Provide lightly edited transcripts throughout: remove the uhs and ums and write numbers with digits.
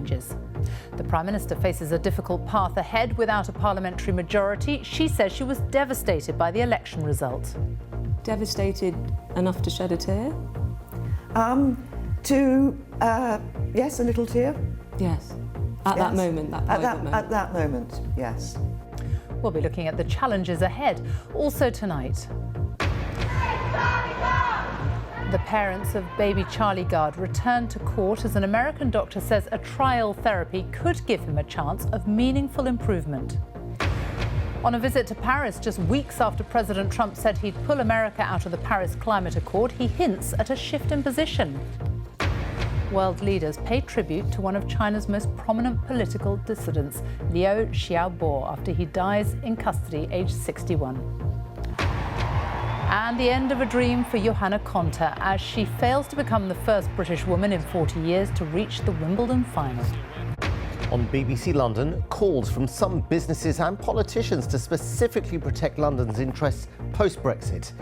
changes. The Prime Minister faces a difficult path ahead without a parliamentary majority. She says she was devastated by the election result. Devastated enough to shed a tear? Yes, a little tear. Yes. At that moment, that private moment. At that moment, yes. We'll be looking at the challenges ahead. Also tonight, the parents of baby Charlie Gard returned to court as an American doctor says a trial therapy could give him a chance of meaningful improvement. On a visit to Paris just weeks after President Trump said he'd pull America out of the Paris Climate Accord, he hints at a shift in position. World leaders pay tribute to one of China's most prominent political dissidents, Liu Xiaobo, after he dies in custody aged 61. And the end of a dream for Johanna Konta as she fails to become the first British woman in 40 years to reach the Wimbledon final. On BBC London, calls from some businesses and politicians to specifically protect London's interests post-Brexit.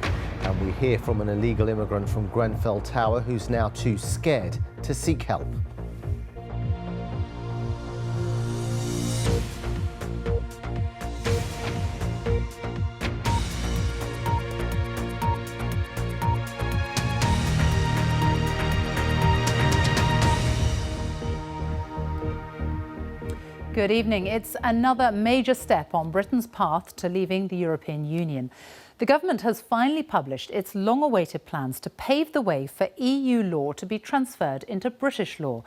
And we hear from an illegal immigrant from Grenfell Tower who's now too scared to seek help. Good evening. It's another major step on Britain's path to leaving the European Union. The government has finally published its long-awaited plans to pave the way for EU law to be transferred into British law.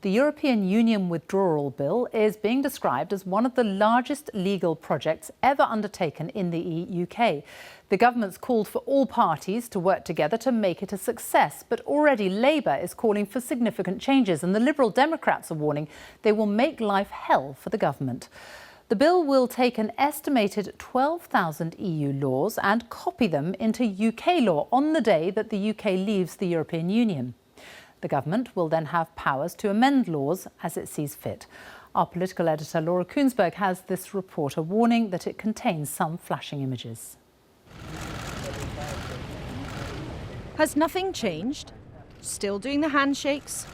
The European Union Withdrawal Bill is being described as one of the largest legal projects ever undertaken in the UK. The government's called for all parties to work together to make it a success, but already Labour is calling for significant changes and the Liberal Democrats are warning they will make life hell for the government. The bill will take an estimated 12,000 EU laws and copy them into UK law on the day that the UK leaves the European Union. The government will then have powers to amend laws as it sees fit. Our political editor Laura Kuensberg has this report, a warning that it contains some flashing images. Has nothing changed? Still doing the handshakes?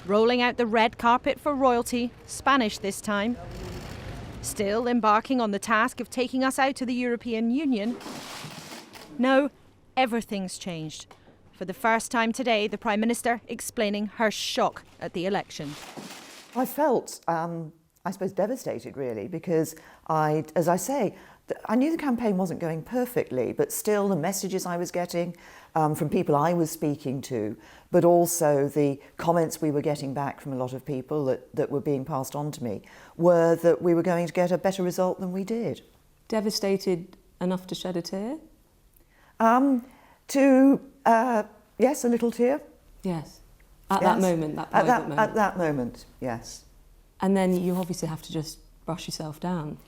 Rolling out the red carpet for royalty, Spanish this time? Still embarking on the task of taking us out of the European Union? No, everything's changed. For the first time today, the Prime Minister explaining her shock at the election. I felt, I suppose, devastated really, because as I say, I knew the campaign wasn't going perfectly, but still the messages I was getting from people I was speaking to, but also the comments we were getting back from a lot of people that were being passed on to me, were that we were going to get a better result than we did. Devastated enough to shed a tear? Yes, a little tear. Yes. At that moment, that private moment. At that moment, yes. And then you obviously have to just brush yourself down.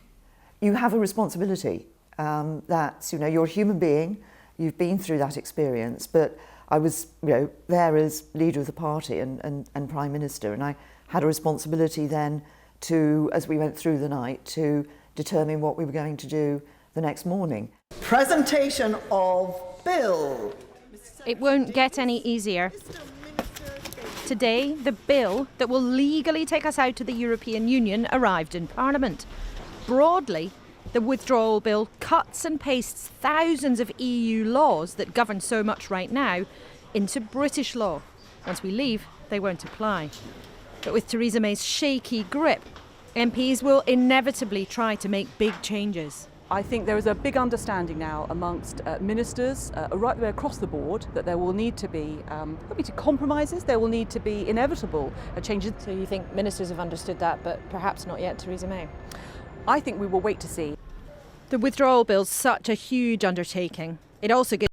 You have a responsibility. That's, you're a human being. You've been through that experience. But I was, there as leader of the party and Prime Minister, and I had a responsibility then to, as we went through the night, to determine what we were going to do the next morning. Presentation of bill. It won't get any easier. Today, the bill that will legally take us out of the European Union arrived in Parliament. Broadly, the withdrawal bill cuts and pastes thousands of EU laws that govern so much right now into British law. Once we leave, they won't apply. But with Theresa May's shaky grip, MPs will inevitably try to make big changes. I think there is a big understanding now amongst ministers right the way across the board that there will need to be compromises, there will need to be inevitable changes. So you think ministers have understood that, but perhaps not yet Theresa May? I think we will wait to see. The withdrawal bill's such a huge undertaking. It also gives